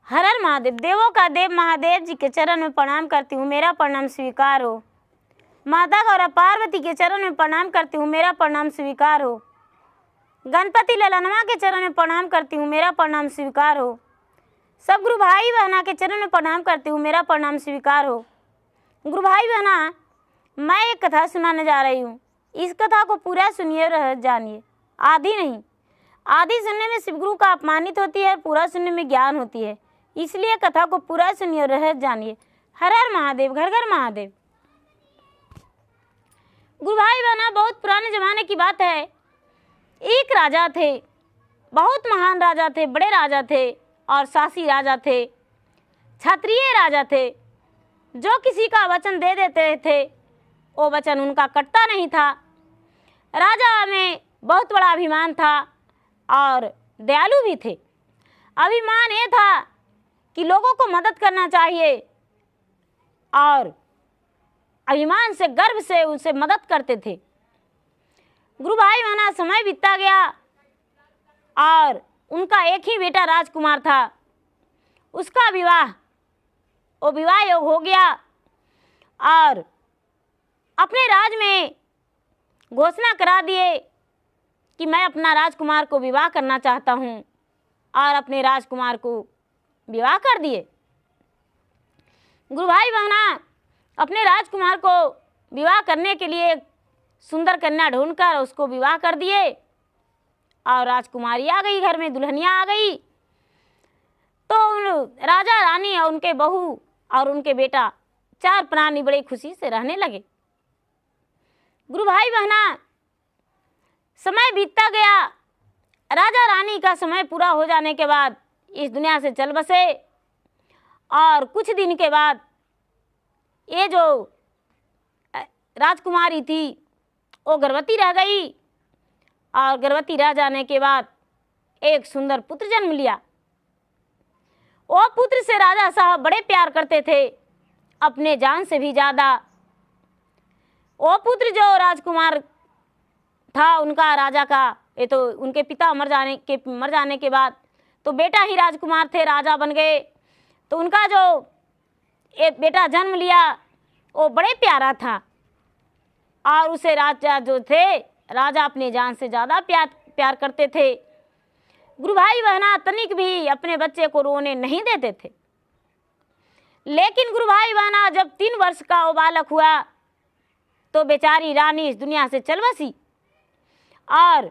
हर हर महादेव। देवों का देव महादेव जी के चरण में प्रणाम करती हूँ, मेरा प्रणाम स्वीकार हो। माता गौरा पार्वती के चरण में प्रणाम करती हूँ, मेरा प्रणाम स्वीकार हो। गणपति ललनवा के चरण में प्रणाम करती हूँ, मेरा प्रणाम स्वीकार हो। सब गुरु भाई बहना के चरण में प्रणाम करती हूँ, मेरा प्रणाम स्वीकार हो। गुरु भाई बहना, मैं एक कथा सुनाने जा रही हूँ। इस कथा को पूरा सुनिए और जानिए, आधी नहीं। आधी सुनने में शिवगुरु का अपमानित होती है, पूरा सुनने में ज्ञान होती है। इसलिए कथा को पूरा सुनिए और रहस्य जानिए। हर हर महादेव, घर घर महादेव। गुरु भाई बहना, बहुत पुराने जमाने की बात है। एक राजा थे, बहुत महान राजा थे, बड़े राजा थे और शासी राजा थे, क्षत्रिय राजा थे। जो किसी का वचन दे देते थे वो वचन उनका कटता नहीं था। राजा में बहुत बड़ा अभिमान था और दयालु भी थे। अभिमान ये था कि लोगों को मदद करना चाहिए और अभिमान से, गर्व से उनसे मदद करते थे। गुरु भाई बहना, समय बीतता गया और उनका एक ही बेटा राजकुमार था। उसका विवाह योग हो गया और अपने राज में घोषणा करा दिए कि मैं अपना राजकुमार को विवाह करना चाहता हूँ, और अपने राजकुमार को विवाह कर दिए। गुरु भाई बहना अपने राजकुमार को विवाह करने के लिए सुंदर कन्या ढूंढकर उसको विवाह कर दिए और राजकुमारी आ गई, घर में दुल्हनिया आ गई। तो राजा रानी और उनके बहू और उनके बेटा चार प्राणी बड़ी खुशी से रहने लगे। गुरु भाई बहना, समय बीतता गया। राजा रानी का समय पूरा हो जाने के बाद इस दुनिया से चल बसे और कुछ दिन के बाद ये जो राजकुमारी थी वो गर्भवती रह गई और गर्भवती रह जाने के बाद एक सुंदर पुत्र जन्म लिया। वो पुत्र से राजा साहब बड़े प्यार करते थे, अपने जान से भी ज़्यादा। वो पुत्र जो राजकुमार था उनका, राजा का, ये तो उनके पिता मर जाने के बाद तो बेटा ही राजकुमार थे, राजा बन गए। तो उनका जो एक बेटा जन्म लिया वो बड़े प्यारा था और उसे राजा जो थे, राजा अपने जान से ज़्यादा प्यार करते थे। गुरु भाई बहना, तनिक भी अपने बच्चे को रोने नहीं देते थे। लेकिन गुरु भाई बहना, जब 3 वर्ष का वो बालक हुआ तो बेचारी रानी इस दुनिया से चल बसी और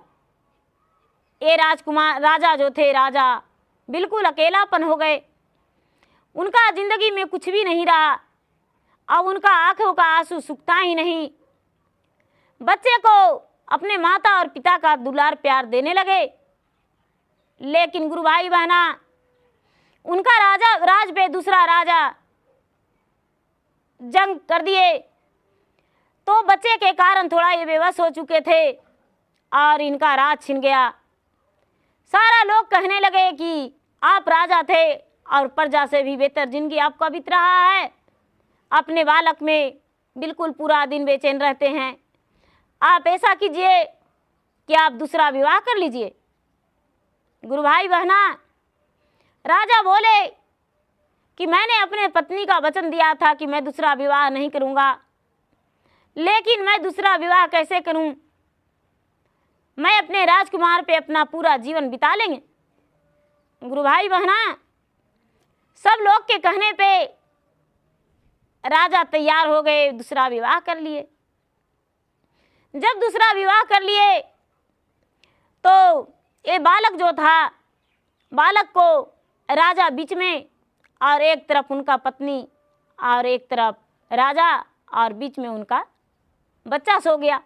ये राजा जो थे, राजा बिल्कुल अकेलापन हो गए। उनका जिंदगी में कुछ भी नहीं रहा। अब उनका आंखों का आंसू सूखता ही नहीं। बच्चे को अपने माता और पिता का दुलार प्यार देने लगे। लेकिन गुरु भाई बहना, उनका राज पे दूसरा राजा जंग कर दिए। तो बच्चे के कारण थोड़ा ये बेबस हो चुके थे और इनका राज छिन गया। सारा लोग कहने लगे कि आप राजा थे और प्रजा से भी बेहतर जिंदगी आपका बीत रहा है। अपने बालक में बिल्कुल पूरा दिन बेचैन रहते हैं। आप ऐसा कीजिए कि आप दूसरा विवाह कर लीजिए। गुरु भाई बहना, राजा बोले कि मैंने अपने पत्नी का वचन दिया था कि मैं दूसरा विवाह नहीं करूँगा, लेकिन मैं दूसरा विवाह कैसे करूँ? मैं अपने राजकुमार पे अपना पूरा जीवन बिता लेंगे। गुरु भाई बहना, सब लोग के कहने पे राजा तैयार हो गए, दूसरा विवाह कर लिए। जब दूसरा विवाह कर लिए तो ये बालक जो था, बालक को राजा बीच में, और एक तरफ उनका पत्नी और एक तरफ राजा, और बीच में उनका बच्चा सो गया।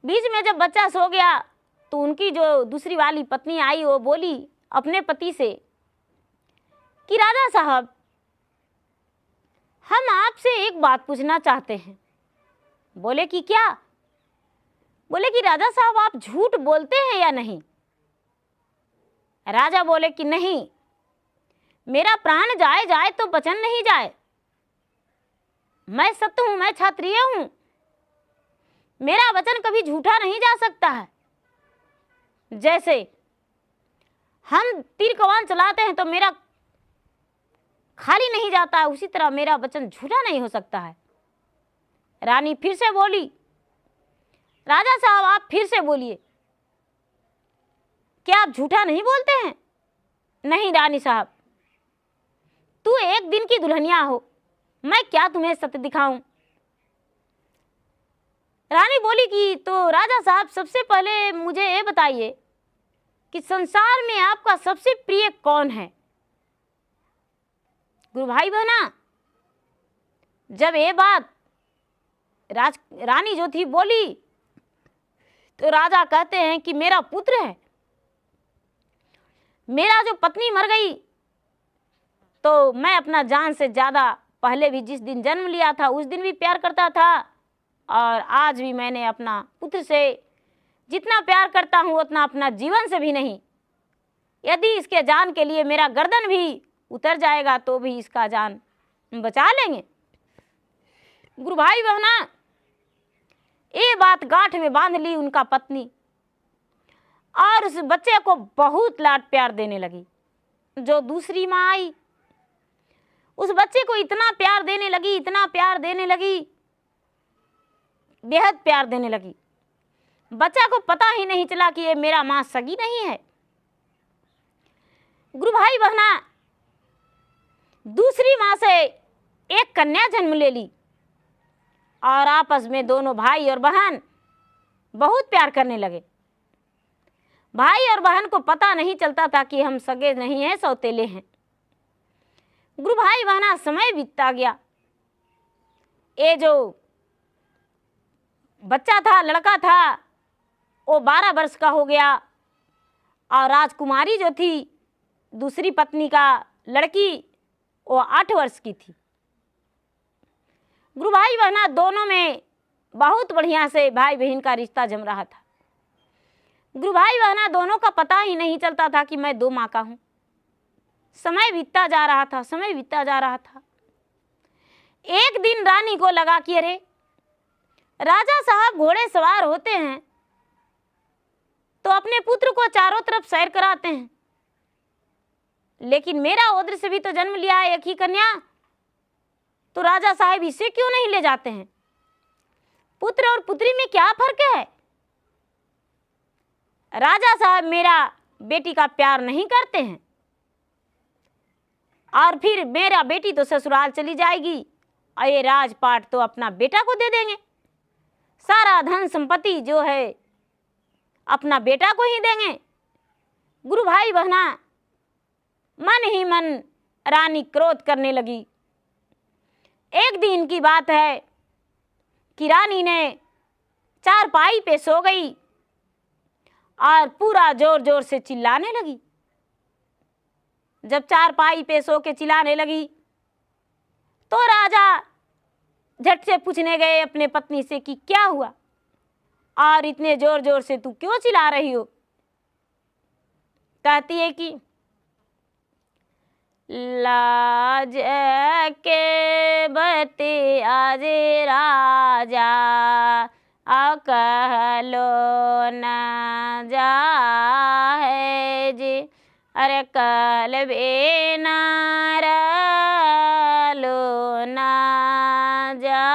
बीच में जब बच्चा सो गया तो उनकी जो दूसरी वाली पत्नी आई, वो बोली अपने पति से कि राजा साहब, हम आपसे एक बात पूछना चाहते हैं। बोले कि क्या? बोले कि राजा साहब, आप झूठ बोलते हैं या नहीं? राजा बोले कि नहीं, मेरा प्राण जाए तो वचन नहीं जाए। मैं सत्य हूं, मैं क्षत्रिय हूं, मेरा वचन कभी झूठा नहीं जा सकता है। जैसे हम तीर कमान चलाते हैं तो मेरा खाली नहीं जाता है, उसी तरह मेरा वचन झूठा नहीं हो सकता है। रानी फिर से बोली, राजा साहब आप फिर से बोलिए, क्या आप झूठा नहीं बोलते हैं? नहीं रानी साहब, तू एक दिन की दुल्हनिया हो, मैं क्या तुम्हें सत्य दिखाऊं? रानी बोली कि तो राजा साहब सबसे पहले मुझे ये बताइए कि संसार में आपका सबसे प्रिय कौन है? गुरु भाई बहना, जब ये बात रानी जो थी बोली तो राजा कहते हैं कि मेरा पुत्र है, मेरा जो पत्नी मर गई तो मैं अपना जान से ज्यादा पहले भी जिस दिन जन्म लिया था उस दिन भी प्यार करता था, और आज भी मैंने अपना पुत्र से जितना प्यार करता हूँ उतना अपना जीवन से भी नहीं। यदि इसके जान के लिए मेरा गर्दन भी उतर जाएगा तो भी इसका जान बचा लेंगे। गुरु भाई बहना, ये बात गांठ में बांध ली उनका पत्नी, और उस बच्चे को बहुत लाड प्यार देने लगी। जो दूसरी माँ आई उस बच्चे को इतना प्यार देने लगी, इतना प्यार देने लगी, बेहद प्यार देने लगी। बच्चा को पता ही नहीं चला कि ये मेरा माँ सगी नहीं है। गुरु भाई बहना, दूसरी माँ से एक कन्या जन्म ले ली और आपस में दोनों भाई और बहन बहुत प्यार करने लगे। भाई और बहन को पता नहीं चलता था कि हम सगे नहीं हैं, सौतेले हैं। गुरु भाई बहना, समय बीतता गया। ये जो बच्चा था, लड़का था, वो 12 वर्ष का हो गया, और राजकुमारी जो थी दूसरी पत्नी का लड़की वो 8 वर्ष की थी। गुरु भाई बहना, दोनों में बहुत बढ़िया से भाई बहन का रिश्ता जम रहा था। गुरु भाई बहना, दोनों का पता ही नहीं चलता था कि मैं 2 माँ का हूँ। समय बीतता जा रहा था, समय बीतता जा रहा था। एक दिन रानी को लगा कि अरे राजा साहब घोड़े सवार होते हैं तो अपने पुत्र को चारों तरफ सैर कराते हैं, लेकिन मेरा ओद्र से भी तो जन्म लिया है एक ही कन्या, तो राजा साहब इसे क्यों नहीं ले जाते हैं? पुत्र और पुत्री में क्या फर्क है? राजा साहब मेरा बेटी का प्यार नहीं करते हैं, और फिर मेरा बेटी तो ससुराल चली जाएगी और ये राजपाट तो अपना बेटा को दे देंगे, सारा धन संपत्ति जो है अपना बेटा को ही देंगे। गुरु भाई बहना, मन ही मन रानी क्रोध करने लगी। एक दिन की बात है कि रानी ने चारपाई पे सो गई और पूरा जोर जोर से चिल्लाने लगी। जब चारपाई पे सो के चिल्लाने लगी तो राजा झट से पूछने गए अपने पत्नी से कि क्या हुआ और इतने जोर जोर से तू क्यों चिल्ला रही हो? कहती है कि लाज के बते आज राजा कहलो न जा है जी, अरे कल बेनार लो न जा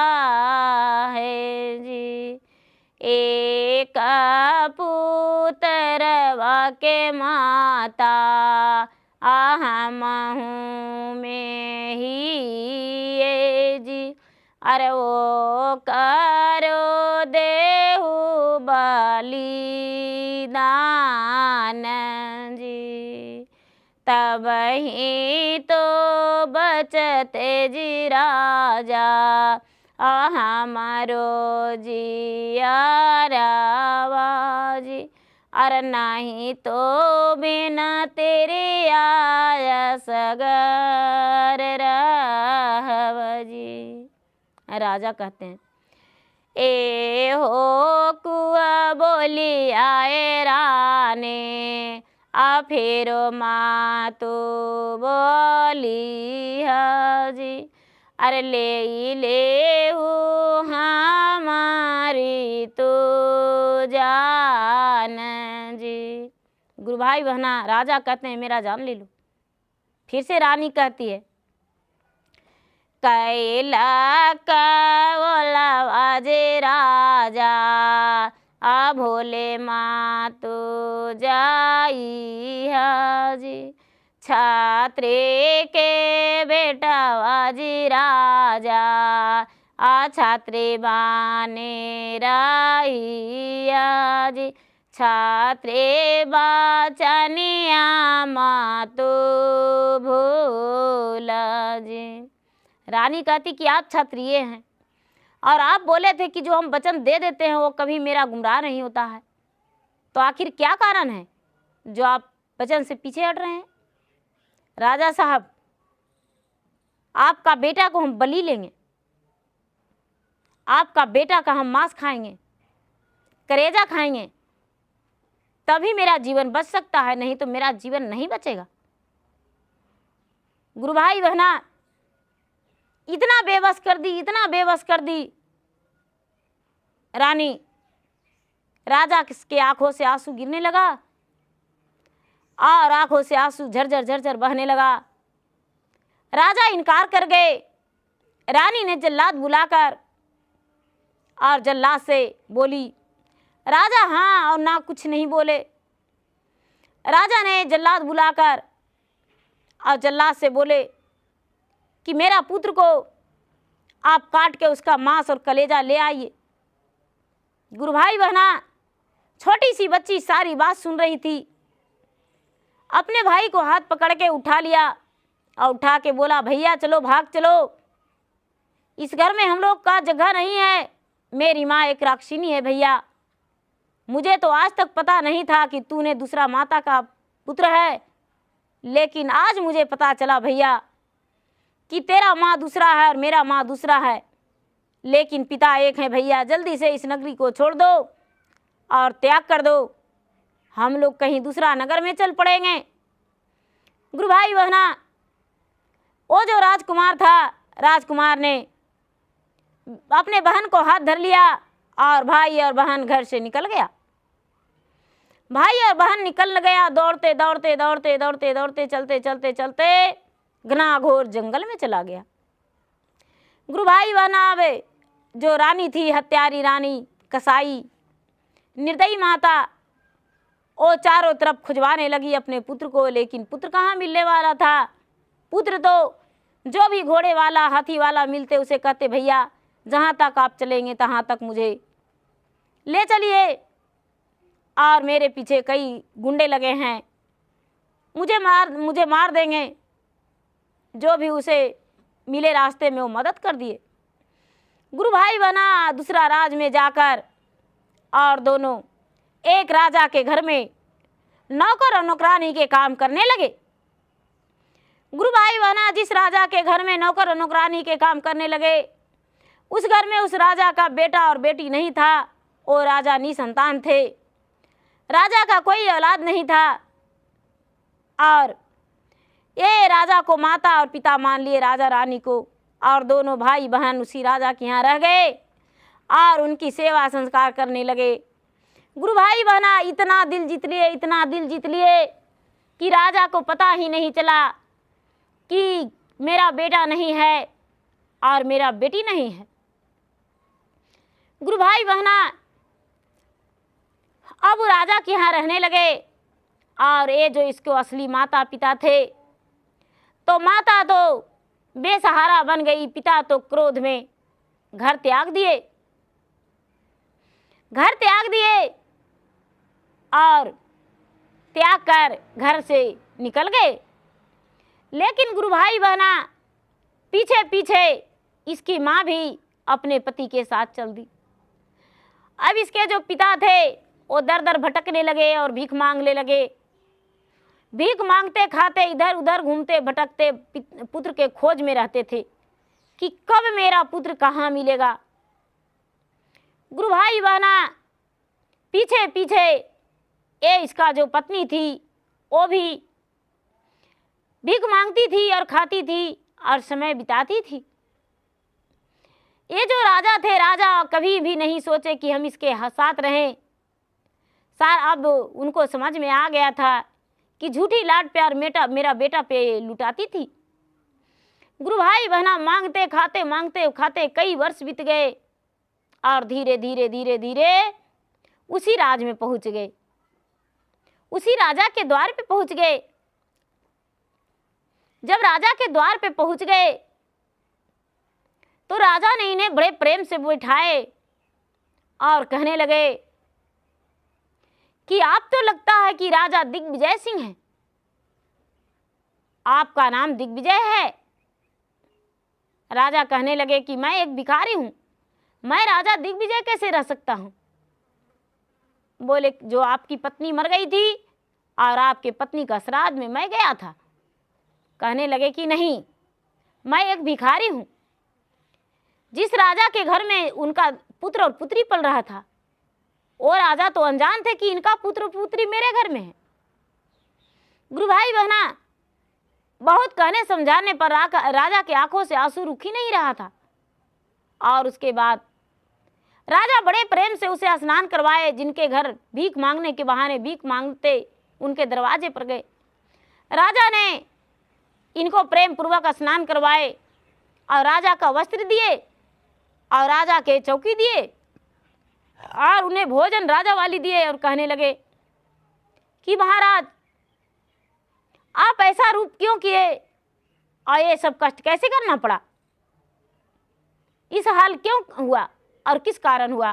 है जी। एक पुत्रवा के माता हम में ही ये जी, अरे वो करो देहु बलिदान जी। तब ही तो बचते जी राजा हमारो जिया जी, अरे नहीं तो बिना तेरे आया सगर रहव जी। राजा कहते हैं ए हो कुआ बोली आए राने आ फेरो माँ तो बोली जी, अरे ले हो हमारी तो जान जी। गुरु भाई बहना, राजा कहते हैं मेरा जान ले लो। फिर से रानी कहती है कैला कवला बाजे राजा, आ भोले माँ तो जाई हाजी, छात्रे के बेटा बाजी राजा, आ छात्रे बाने राइया जी, छात्रे बाचनिया माँ तो भोला जी। रानी कहती कि आप क्षत्रिय हैं और आप बोले थे कि जो हम वचन दे देते हैं वो कभी मेरा गुमराह नहीं होता है, तो आखिर क्या कारण है जो आप वचन से पीछे हट रहे हैं? राजा साहब, आपका बेटा को हम बलि लेंगे, आपका बेटा का हम मांस खाएंगे, कलेजा खाएंगे, तभी मेरा जीवन बच सकता है, नहीं तो मेरा जीवन नहीं बचेगा। गुरु भाई बहना, इतना बेबस कर दी, इतना बेबस कर दी रानी। राजा के आंखों से आंसू गिरने लगा और आंखों से आंसू झरझर झरझर बहने लगा। राजा इनकार कर गए। रानी ने जल्लाद बुलाकर और जल्लाद से बोली। राजा हाँ और ना कुछ नहीं बोले। राजा ने जल्लाद बुलाकर और जल्लाद से बोले कि मेरा पुत्र को आप काट के उसका मांस और कलेजा ले आइए। गुरु भाई बहना, छोटी सी बच्ची सारी बात सुन रही थी। अपने भाई को हाथ पकड़ के उठा लिया और उठा के बोला, भैया चलो, भाग चलो, इस घर में हम लोग का जगह नहीं है। मेरी माँ एक राक्षिनी है भैया, मुझे तो आज तक पता नहीं था कि तूने दूसरा माता का पुत्र है, लेकिन आज मुझे पता चला भैया कि तेरा माँ दूसरा है और मेरा माँ दूसरा है, लेकिन पिता एक है। भैया जल्दी से इस नगरी को छोड़ दो और त्याग कर दो, हम लोग कहीं दूसरा नगर में चल पड़ेंगे। गुरु भाई बहना, वो जो राजकुमार था, राजकुमार ने अपने बहन को हाथ धर लिया और भाई और बहन घर से निकल गया। भाई और बहन निकल गया, दौड़ते दौड़ते दौड़ते दौड़ते दौड़ते चलते चलते चलते घनाघोर जंगल में चला गया। गुरु भाई बहना, अब जो रानी थी, हत्यारी रानी, कसाई, निर्दयी माता, वो चारों तरफ खुजवाने लगी अपने पुत्र को, लेकिन पुत्र कहाँ मिलने वाला था। पुत्र तो जो भी घोड़े वाला, हाथी वाला मिलते उसे कहते, भैया जहाँ तक आप चलेंगे तहाँ तक मुझे ले चलिए, और मेरे पीछे कई गुंडे लगे हैं, मुझे मार देंगे। जो भी उसे मिले रास्ते में वो मदद कर दिए। गुरु भाई बना दूसरा राज में जाकर और दोनों एक राजा के घर में नौकर और नौकरानी के काम करने लगे। गुरु भाई बहना, जिस राजा के घर में नौकर और नौकरानी के काम करने लगे, उस घर में उस राजा का बेटा और बेटी नहीं था। वो राजा निसंतान थे, राजा का कोई औलाद नहीं था, और ये राजा को माता और पिता मान लिए, राजा रानी को, और दोनों भाई बहन उसी राजा के यहाँ रह गए और उनकी सेवा संस्कार करने लगे। गुरु भाई बहना, इतना दिल जीत लिए, इतना दिल जीत लिए कि राजा को पता ही नहीं चला कि मेरा बेटा नहीं है और मेरा बेटी नहीं है। गुरु भाई बहना अब राजा के यहाँ रहने लगे, और ये जो इसको असली माता पिता थे, तो माता तो बेसहारा बन गई, पिता तो क्रोध में घर त्याग दिए, और त्याग कर घर से निकल गए। लेकिन गुरु भाई बहना, पीछे पीछे इसकी माँ भी अपने पति के साथ चल दी। अब इसके जो पिता थे वो दर दर भटकने लगे और भीख मांगने लगे। भीख मांगते खाते इधर उधर घूमते भटकते पुत्र के खोज में रहते थे कि कब मेरा पुत्र कहाँ मिलेगा। गुरु भाई बहना, पीछे पीछे ये इसका जो पत्नी थी वो भी भीख मांगती थी और खाती थी और समय बिताती थी। ये जो राजा थे, राजा कभी भी नहीं सोचे कि हम इसके साथ रहें। अब उनको समझ में आ गया था कि झूठी लाड प्यार मेरा बेटा पे लुटाती थी, गुरु भाई बहना मांगते खाते कई वर्ष बीत गए और धीरे धीरे धीरे धीरे उसी राज में पहुंच गए, उसी राजा के द्वार पे पहुंच गए। जब राजा के द्वार पे पहुंच गए तो राजा ने इन्हें बड़े प्रेम से बैठाए और कहने लगे कि आप तो लगता है कि राजा दिग्विजय सिंह हैं, आपका नाम दिग्विजय है। राजा कहने लगे कि मैं एक भिखारी हूं, मैं राजा दिग्विजय कैसे रह सकता हूं। बोले जो आपकी पत्नी मर गई थी और आपके पत्नी का श्राद्ध में मैं गया था। कहने लगे कि नहीं, मैं एक भिखारी हूं। जिस राजा के घर में उनका पुत्र और पुत्री पल रहा था वो राजा तो अनजान थे कि इनका पुत्र और पुत्री मेरे घर में है। गुरु भाई बहना बहुत कहने समझाने पर राजा की आंखों से आंसू रुक ही नहीं रहा था। और उसके बाद राजा बड़े प्रेम से उसे स्नान करवाए, जिनके घर भीख मांगने के बहाने भीख मांगते उनके दरवाजे पर गए। राजा ने इनको प्रेम पूर्वक स्नान करवाए और राजा का वस्त्र दिए और राजा के चौकी दिए और उन्हें भोजन राजा वाली दिए और कहने लगे कि महाराज आप ऐसा रूप क्यों किए और ये सब कष्ट कैसे करना पड़ा, इस हाल क्यों हुआ और किस कारण हुआ।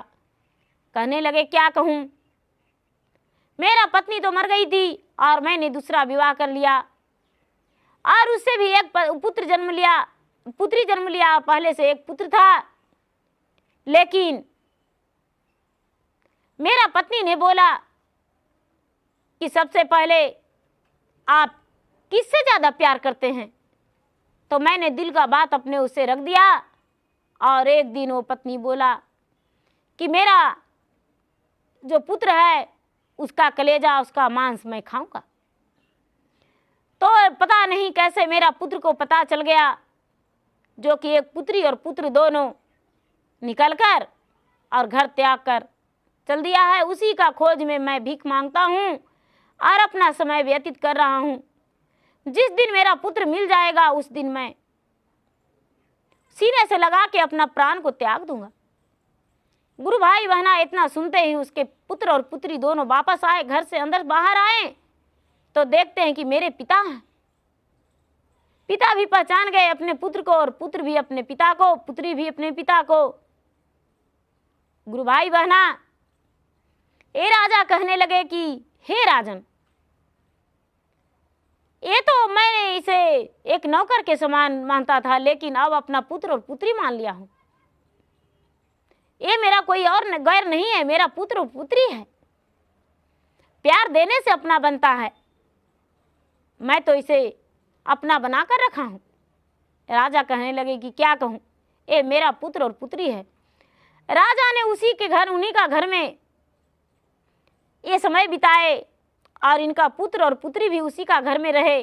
कहने लगे क्या कहूँ, मेरा पत्नी तो मर गई थी और मैंने दूसरा विवाह कर लिया और उससे भी एक पुत्री जन्म लिया। पहले से एक पुत्र था, लेकिन मेरा पत्नी ने बोला कि सबसे पहले आप किससे ज़्यादा प्यार करते हैं, तो मैंने दिल का बात अपने उससे रख दिया। और एक दिन वो पत्नी बोला कि मेरा जो पुत्र है उसका कलेजा उसका मांस मैं खाऊंगा। तो पता नहीं कैसे मेरा पुत्र को पता चल गया, जो कि एक पुत्री और पुत्र दोनों निकलकर और घर त्याग कर चल दिया है। उसी का खोज में मैं भीख मांगता हूँ और अपना समय व्यतीत कर रहा हूँ। जिस दिन मेरा पुत्र मिल जाएगा उस दिन मैं सीने से लगा के अपना प्राण को त्याग दूंगा। गुरु भाई बहना इतना सुनते ही उसके पुत्र और पुत्री दोनों वापस आए, घर से अंदर बाहर आए तो देखते हैं कि मेरे पिता हैं। पिता भी पहचान गए अपने पुत्र को और पुत्र भी अपने पिता को, पुत्री भी अपने पिता को। गुरु भाई बहना ये राजा कहने लगे कि हे राजन, ये तो मैंने इसे एक नौकर के समान मानता था, लेकिन अब अपना पुत्र और पुत्री मान लिया हूं। ये मेरा कोई और गैर नहीं है, मेरा पुत्र और पुत्री है। प्यार देने से अपना बनता है, मैं तो इसे अपना बनाकर रखा हूं। राजा कहने लगे कि क्या कहूं, ये मेरा पुत्र और पुत्री है। राजा ने उसी के घर, उन्हीं का घर में ये समय बिताए और इनका पुत्र और पुत्री भी उसी का घर में रहे।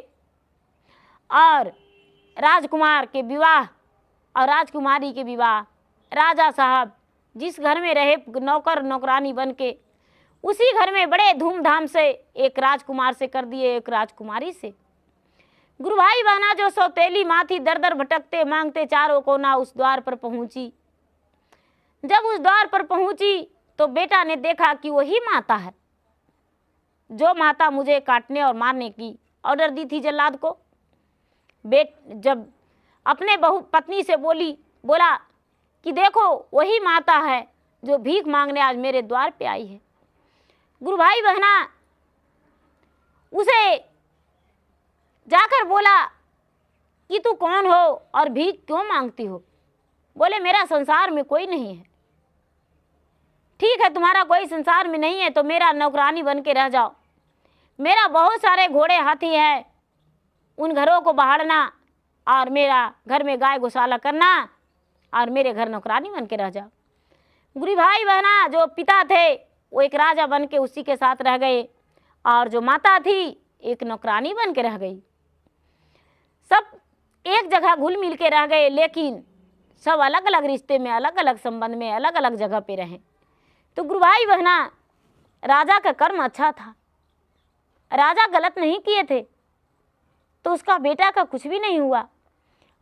और राजकुमार के विवाह और राजकुमारी के विवाह राजा साहब जिस घर में रहे नौकर नौकरानी बन के, उसी घर में बड़े धूमधाम से एक राजकुमार से कर दिए, एक राजकुमारी से। गुरु भाई बहना जो सौतेली माँ थी दर दर भटकते मांगते चारों कोना उस द्वार पर पहुंची। जब उस द्वार पर पहुंची तो बेटा ने देखा कि वही माता है जो माता मुझे काटने और मारने की ऑर्डर दी थी जल्लाद को। जब अपने पत्नी से बोला कि देखो वही माता है जो भीख मांगने आज मेरे द्वार पे आई है। गुरु भाई बहना उसे जाकर बोला कि तू कौन हो और भीख क्यों मांगती हो। बोले मेरा संसार में कोई नहीं है। ठीक है, तुम्हारा कोई संसार में नहीं है तो मेरा नौकरानी बन के रह जाओ। मेरा बहुत सारे घोड़े हाथी है, उन घरों को बहाड़ना और मेरा घर में गाय गौशाला करना और मेरे घर नौकरानी बन के रह जाओ। गुरु भाई बहना जो पिता थे वो एक राजा बन के उसी के साथ रह गए और जो माता थी एक नौकरानी बन के रह गई। सब एक जगह घुल मिल के रह गए, लेकिन सब अलग अलग रिश्ते में, अलग अलग संबंध में, अलग अलग जगह पे रहे। तो गुरु भाई बहना राजा का कर्म अच्छा था, राजा गलत नहीं किए थे, तो उसका बेटा का कुछ भी नहीं हुआ।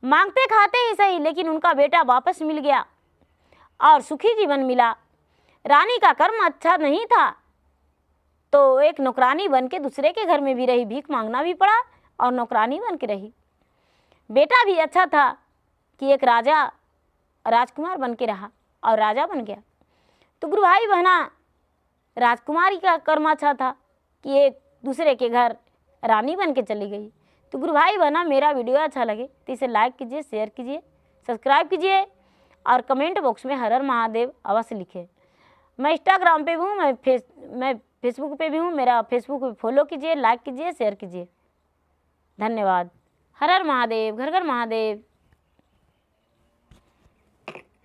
मांगते खाते ही सही, लेकिन उनका बेटा वापस मिल गया और सुखी जीवन मिला। रानी का कर्म अच्छा नहीं था तो एक नौकरानी बन के दूसरे के घर में भी रही, भीख मांगना भी पड़ा और नौकरानी बन के रही। बेटा भी अच्छा था कि एक राजकुमार बन के रहा और राजा बन गया। तो गुरु भाई बहना, राजकुमारी का कर्म अच्छा था कि एक दूसरे के घर रानी बन के चली गई। तो गुरु भाई बहना, मेरा वीडियो अच्छा लगे तो इसे लाइक कीजिए, शेयर कीजिए, सब्सक्राइब कीजिए और कमेंट बॉक्स में हर हर महादेव अवश्य लिखें। मैं इंस्टाग्राम पे भी हूँ, मैं फेसबुक पे भी हूँ। मेरा फेसबुक पे फॉलो कीजिए, लाइक कीजिए, शेयर कीजिए। धन्यवाद। हर हर महादेव, घर घर महादेव।